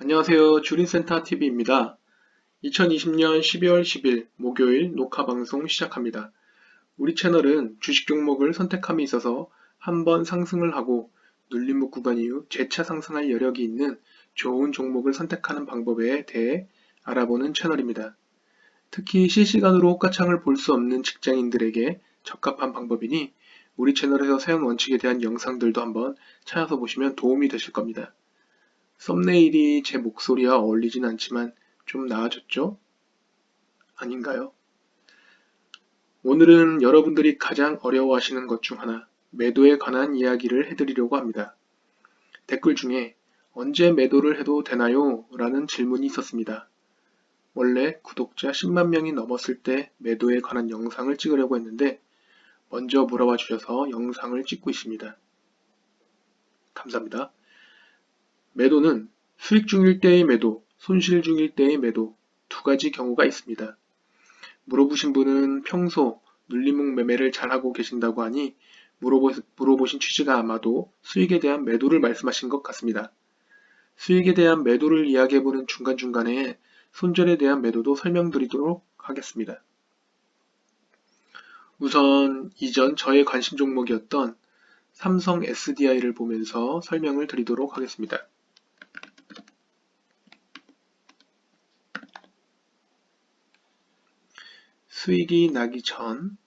안녕하세요. 주린센터TV입니다. 2020년 12월 10일 목요일 녹화 방송 시작합니다. 우리 채널은 주식 종목을 선택함에 있어서 한번 상승을 하고 눌림목 구간 이후 재차 상승할 여력이 있는 좋은 종목을 선택하는 방법에 대해 알아보는 채널입니다. 특히 실시간으로 호가창을 볼 수 없는 직장인들에게 적합한 방법이니 우리 채널에서 사용 원칙에 대한 영상들도 한번 찾아서 보시면 도움이 되실 겁니다. 썸네일이 제 목소리와 어울리진 않지만 좀 나아졌죠? 아닌가요? 오늘은 여러분들이 가장 어려워하시는 것 중 하나, 매도에 관한 이야기를 해드리려고 합니다. 댓글 중에 언제 매도를 해도 되나요? 라는 질문이 있었습니다. 원래 구독자 10만 명이 넘었을 때 매도에 관한 영상을 찍으려고 했는데 먼저 물어봐 주셔서 영상을 찍고 있습니다. 감사합니다. 매도는 수익 중일 때의 매도, 손실 중일 때의 매도 두 가지 경우가 있습니다. 물어보신 분은 평소 눌림목 매매를 잘하고 계신다고 하니 물어보신 취지가 아마도 수익에 대한 매도를 말씀하신 것 같습니다. 수익에 대한 매도를 이야기해보는 중간중간에 손절에 대한 매도도 설명드리도록 하겠습니다. 우선 이전 저의 관심 종목이었던 삼성 SDI를 보면서 설명을 드리도록 하겠습니다. 수익이 나기 전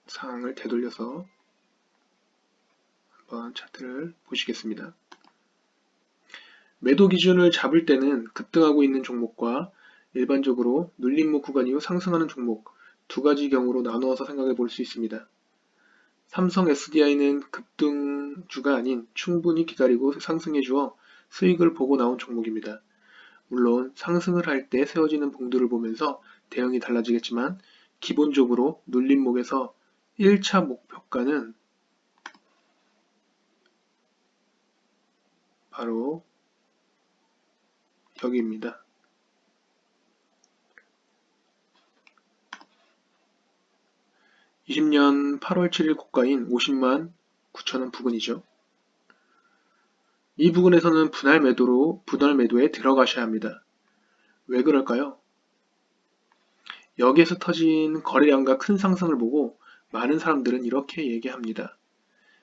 상황을 되돌려서 한번 차트를 보시겠습니다. 매도 기준을 잡을 때는 급등하고 있는 종목과 일반적으로 눌림목 구간 이후 상승하는 종목 두 가지 경우로 나누어서 생각해 볼 수 있습니다. 삼성 SDI는 급등주가 아닌 충분히 기다리고 상승해 주어 수익을 보고 나온 종목입니다. 물론 상승을 할 때 세워지는 봉들을 보면서 대응이 달라지겠지만 기본적으로 눌림목에서 1차 목표가는 바로 여기입니다. 20년 8월 7일 고가인 50만 9천원 부근이죠. 이 부근에서는 분할 매도에 들어가셔야 합니다. 왜 그럴까요? 여기에서 터진 거래량과 큰 상승을 보고 많은 사람들은 이렇게 얘기합니다.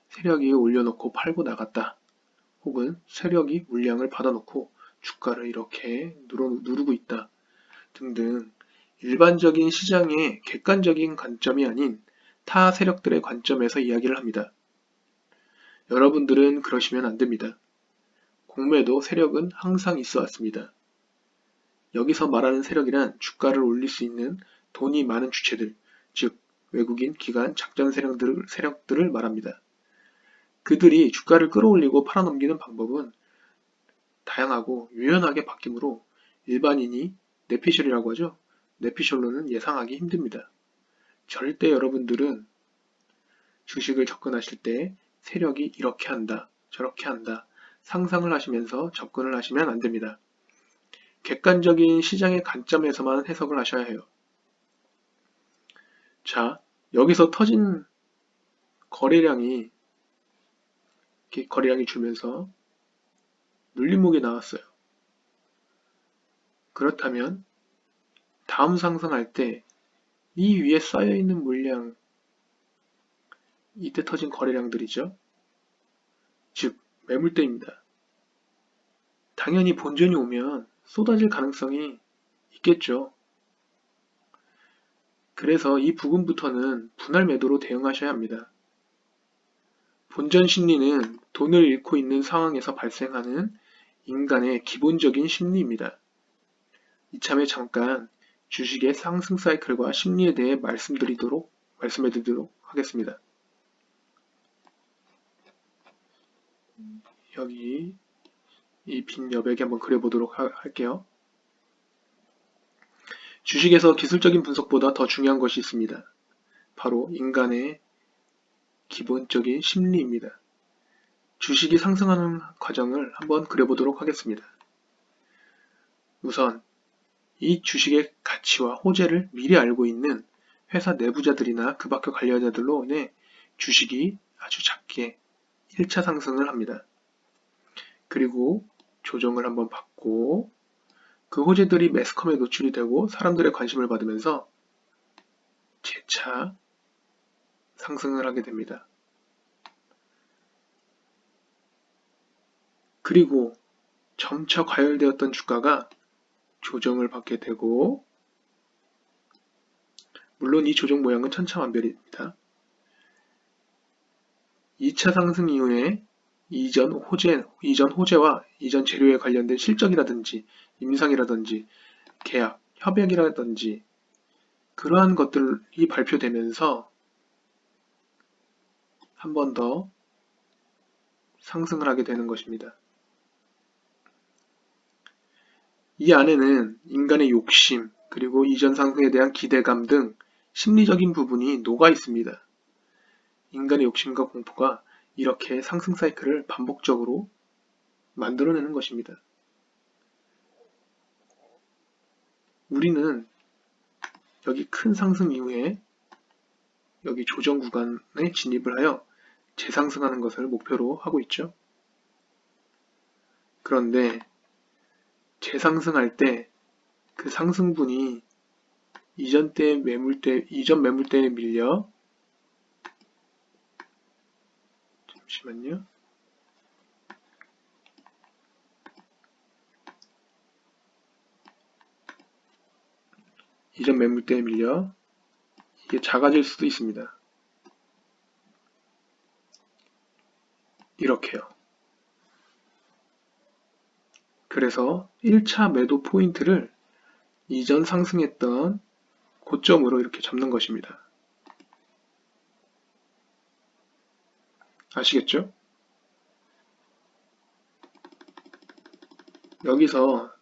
세력이 올려놓고 팔고 나갔다. 혹은 세력이 물량을 받아놓고 주가를 이렇게 누르고 있다. 등등 일반적인 시장의 객관적인 관점이 아닌 타 세력들의 관점에서 이야기를 합니다. 여러분들은 그러시면 안 됩니다. 공매도 세력은 항상 있어 왔습니다. 여기서 말하는 세력이란 주가를 올릴 수 있는 돈이 많은 주체들, 즉 외국인, 기관, 작전 세력들을 말합니다. 그들이 주가를 끌어올리고 팔아넘기는 방법은 다양하고 유연하게 바뀌므로 일반인이 뇌피셜이라고 하죠. 뇌피셜로는 예상하기 힘듭니다. 절대 여러분들은 주식을 접근하실 때 세력이 이렇게 한다, 저렇게 한다, 상상을 하시면서 접근을 하시면 안 됩니다. 객관적인 시장의 관점에서만 해석을 하셔야 해요. 자, 여기서 터진 거래량이 줄면서 눌림목이 나왔어요. 그렇다면 다음 상승할 때 이 위에 쌓여있는 물량, 이때 터진 거래량들이죠. 즉 매물대입니다. 당연히 본전이 오면 쏟아질 가능성이 있겠죠. 그래서 이 부분부터는 분할 매도로 대응하셔야 합니다. 본전 심리는 돈을 잃고 있는 상황에서 발생하는 인간의 기본적인 심리입니다. 이참에 잠깐 주식의 상승 사이클과 심리에 대해 말씀해드리도록 하겠습니다. 여기 이 빈 여백에 한번 그려보도록 할게요. 주식에서 기술적인 분석보다 더 중요한 것이 있습니다. 바로 인간의 기본적인 심리입니다. 주식이 상승하는 과정을 한번 그려보도록 하겠습니다. 우선 이 주식의 가치와 호재를 미리 알고 있는 회사 내부자들이나 그 밖의 관련자들로 인해 주식이 아주 작게 1차 상승을 합니다. 그리고 조정을 한번 받고 그 호재들이 매스컴에 노출이 되고 사람들의 관심을 받으면서 재차 상승을 하게 됩니다. 그리고 점차 과열되었던 주가가 조정을 받게 되고, 물론 이 조정 모양은 천차만별입니다. 2차 상승 이후에 이전 호재와 이전 재료에 관련된 실적이라든지 임상이라든지 계약, 협약이라든지 그러한 것들이 발표되면서 한 번 더 상승을 하게 되는 것입니다. 이 안에는 인간의 욕심, 그리고 이전 상승에 대한 기대감 등 심리적인 부분이 녹아 있습니다. 인간의 욕심과 공포가 이렇게 상승 사이클을 반복적으로 만들어내는 것입니다. 우리는 여기 큰 상승 이후에 여기 조정 구간에 진입을 하여 재상승하는 것을 목표로 하고 있죠. 그런데 재상승할 때 그 상승분이 이전 매물대에 밀려, 잠시만요. 이전 매물대에 밀려 이게 작아질 수도 있습니다. 이렇게요. 그래서 1차 매도 포인트를 이전 상승했던 고점으로 이렇게 잡는 것입니다. 아시겠죠? 여기서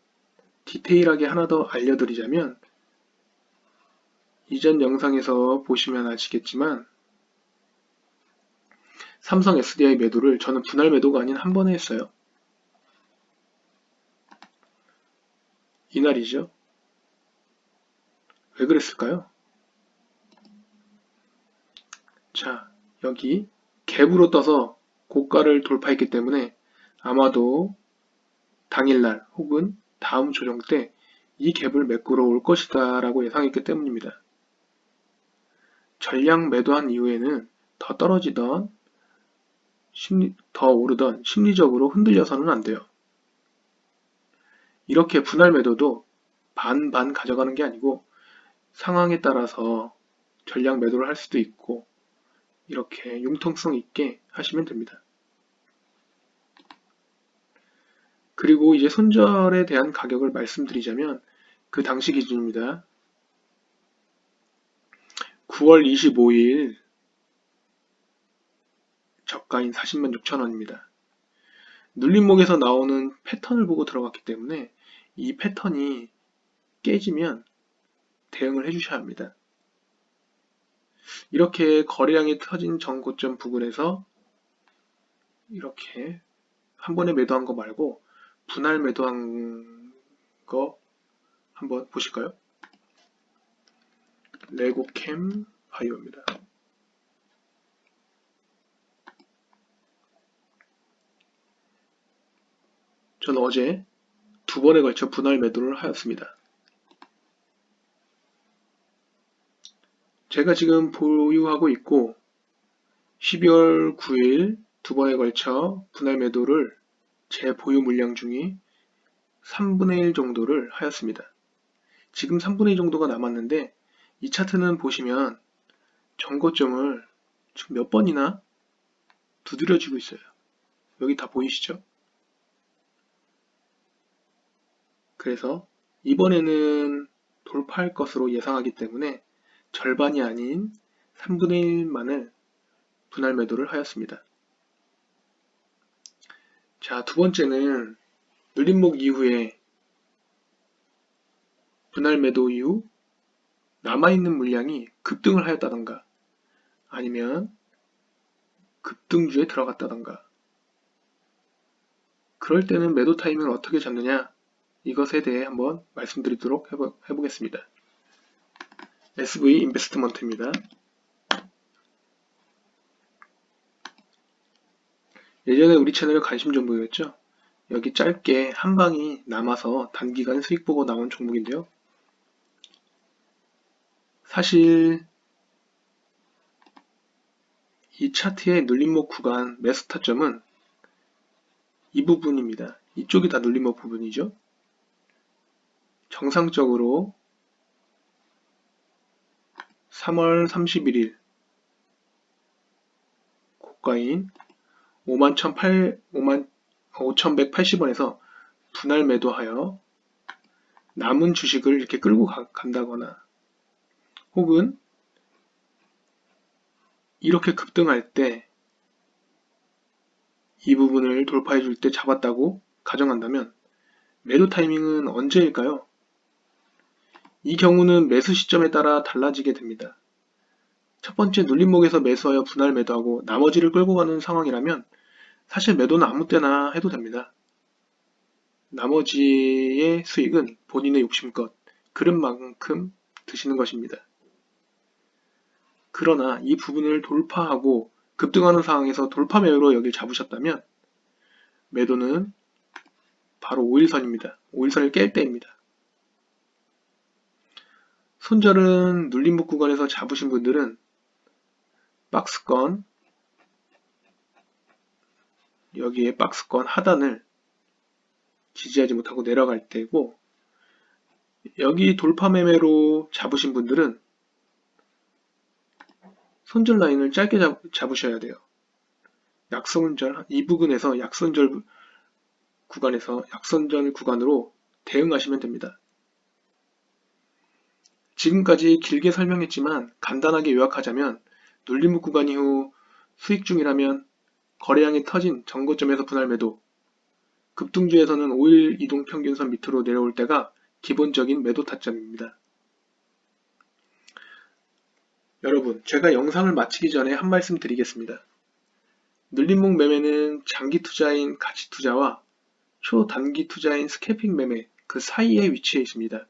디테일하게 하나 더 알려드리자면, 이전 영상에서 보시면 아시겠지만 삼성 SDI 매도를 저는 분할 매도가 아닌 한 번에 했어요. 이날이죠. 왜 그랬을까요? 자, 여기 갭으로 떠서 고가를 돌파했기 때문에 아마도 당일날 혹은 다음 조정 때 이 갭을 메꾸러 올 것이다 라고 예상했기 때문입니다. 전량 매도한 이후에는 더 떨어지던 더 오르던 심리적으로 흔들려서는 안 돼요. 이렇게 분할 매도도 반반 가져가는 게 아니고 상황에 따라서 전량 매도를 할 수도 있고 이렇게 융통성 있게 하시면 됩니다. 그리고 이제 손절에 대한 가격을 말씀드리자면 그 당시 기준입니다. 9월 25일 저가인 40만 6천 원입니다. 눌림목에서 나오는 패턴을 보고 들어갔기 때문에 이 패턴이 깨지면 대응을 해주셔야 합니다. 이렇게 거래량이 터진 전고점 부근에서 이렇게 한 번에 매도한 거 말고 분할 매도한 거 한번 보실까요? 레고캠 바이오입니다. 저는 어제 두 번에 걸쳐 분할 매도를 하였습니다. 제가 지금 보유하고 있고 12월 9일 두 번에 걸쳐 분할 매도를 제 보유 물량 중에 3분의 1 정도를 하였습니다. 지금 3분의 2 정도가 남았는데 이 차트는 보시면 전고점을 지금 몇 번이나 두드려주고 있어요. 여기 다 보이시죠? 그래서 이번에는 돌파할 것으로 예상하기 때문에 절반이 아닌 3분의 1만을 분할 매도를 하였습니다. 자, 두 번째는 눌림목 이후에 분할 매도 이후 남아있는 물량이 급등을 하였다던가 아니면 급등주에 들어갔다던가 그럴 때는 매도 타이밍을 어떻게 잡느냐 이것에 대해 한번 말씀드리도록 해보겠습니다. SV 인베스트먼트입니다. 예전에 우리 채널의 관심 정보였죠. 여기 짧게 한 방이 남아서 단기간 수익 보고 나온 종목인데요. 사실 이 차트의 눌림목 구간 매수 타점은 이 부분입니다. 이쪽이 다 눌림목 부분이죠. 정상적으로 3월 31일 고가인 5180원에서 분할 매도하여 남은 주식을 이렇게 끌고 간다거나 혹은 이렇게 급등할 때 이 부분을 돌파해 줄 때 잡았다고 가정한다면 매도 타이밍은 언제일까요? 이 경우는 매수 시점에 따라 달라지게 됩니다. 첫 번째 눌림목에서 매수하여 분할 매도하고 나머지를 끌고 가는 상황이라면 사실 매도는 아무 때나 해도 됩니다. 나머지의 수익은 본인의 욕심껏 그릇만큼 드시는 것입니다. 그러나 이 부분을 돌파하고 급등하는 상황에서 돌파 매도로 여길 잡으셨다면 매도는 바로 5일선입니다. 5일선을 깰 때입니다. 손절은 눌림목 구간에서 잡으신 분들은 박스권, 여기에 박스권 하단을 지지하지 못하고 내려갈 때고, 여기 돌파 매매로 잡으신 분들은 손절 라인을 짧게 잡으셔야 돼요. 약손절, 이 부분에서 약손절 구간으로 대응하시면 됩니다. 지금까지 길게 설명했지만 간단하게 요약하자면 눌림목 구간 이후 수익 중이라면 거래량이 터진 전고점에서 분할 매도, 급등주에서는 5일 이동 평균선 밑으로 내려올 때가 기본적인 매도 타점입니다. 여러분, 제가 영상을 마치기 전에 한 말씀 드리겠습니다. 눌림목 매매는 장기 투자인 가치 투자와 초단기 투자인 스캐핑 매매 그 사이에 위치해 있습니다.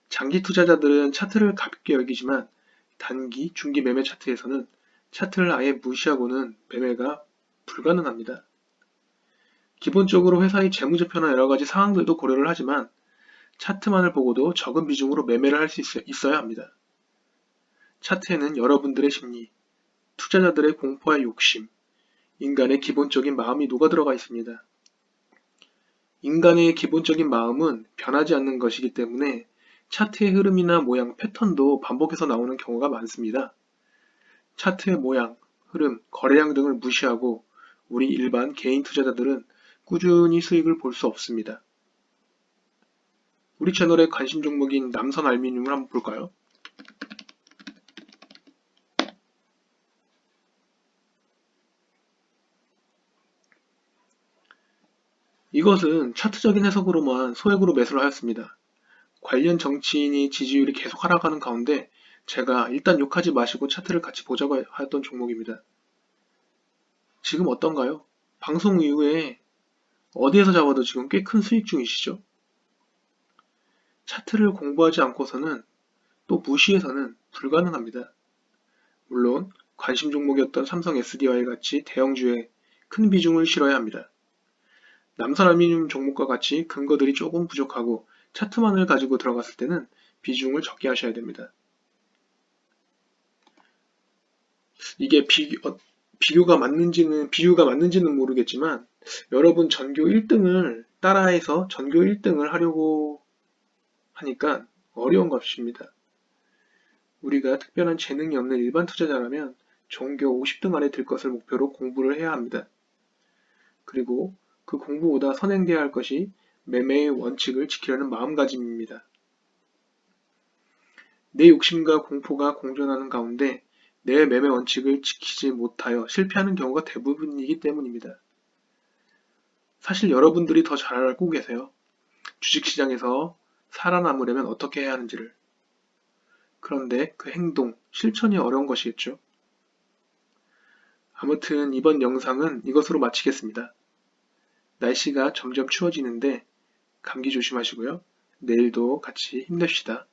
장기 투자자들은 차트를 가볍게 여기지만 단기, 중기 매매 차트에서는 차트를 아예 무시하고는 매매가 불가능합니다. 기본적으로 회사의 재무제표나 여러가지 상황들도 고려를 하지만 차트만을 보고도 적은 비중으로 매매를 할 수 있어야 합니다. 차트에는 여러분들의 심리, 투자자들의 공포와 욕심, 인간의 기본적인 마음이 녹아들어가 있습니다. 인간의 기본적인 마음은 변하지 않는 것이기 때문에 차트의 흐름이나 모양, 패턴도 반복해서 나오는 경우가 많습니다. 차트의 모양, 흐름, 거래량 등을 무시하고 우리 일반 개인 투자자들은 꾸준히 수익을 볼 수 없습니다. 우리 채널의 관심 종목인 남선알미늄을 한번 볼까요? 이것은 차트적인 해석으로만 소액으로 매수를 하였습니다. 관련 정치인이 지지율이 계속 하락하는 가운데 제가 일단 욕하지 마시고 차트를 같이 보자고 하였던 종목입니다. 지금 어떤가요? 방송 이후에 어디에서 잡아도 지금 꽤 큰 수익 중이시죠? 차트를 공부하지 않고서는 또 무시해서는 불가능합니다. 물론 관심 종목이었던 삼성 SDI 같이 대형주에 큰 비중을 실어야 합니다. 남선알미늄 종목과 같이 근거들이 조금 부족하고 차트만을 가지고 들어갔을 때는 비중을 적게 하셔야 됩니다. 이게 비유가 맞는지는 모르겠지만 여러분 전교 1등을 따라해서 전교 1등을 하려고 하니까 어려운 것입니다. 우리가 특별한 재능이 없는 일반 투자자라면 전교 50등 안에 들 것을 목표로 공부를 해야 합니다. 그리고 그 공부보다 선행돼야 할 것이 매매의 원칙을 지키려는 마음가짐입니다. 내 욕심과 공포가 공존하는 가운데 내 매매 원칙을 지키지 못하여 실패하는 경우가 대부분이기 때문입니다. 사실 여러분들이 더 잘 알고 계세요. 주식시장에서 살아남으려면 어떻게 해야 하는지를. 그런데 그 행동, 실천이 어려운 것이겠죠. 아무튼 이번 영상은 이것으로 마치겠습니다. 날씨가 점점 추워지는데 감기 조심하시고요. 내일도 같이 힘냅시다.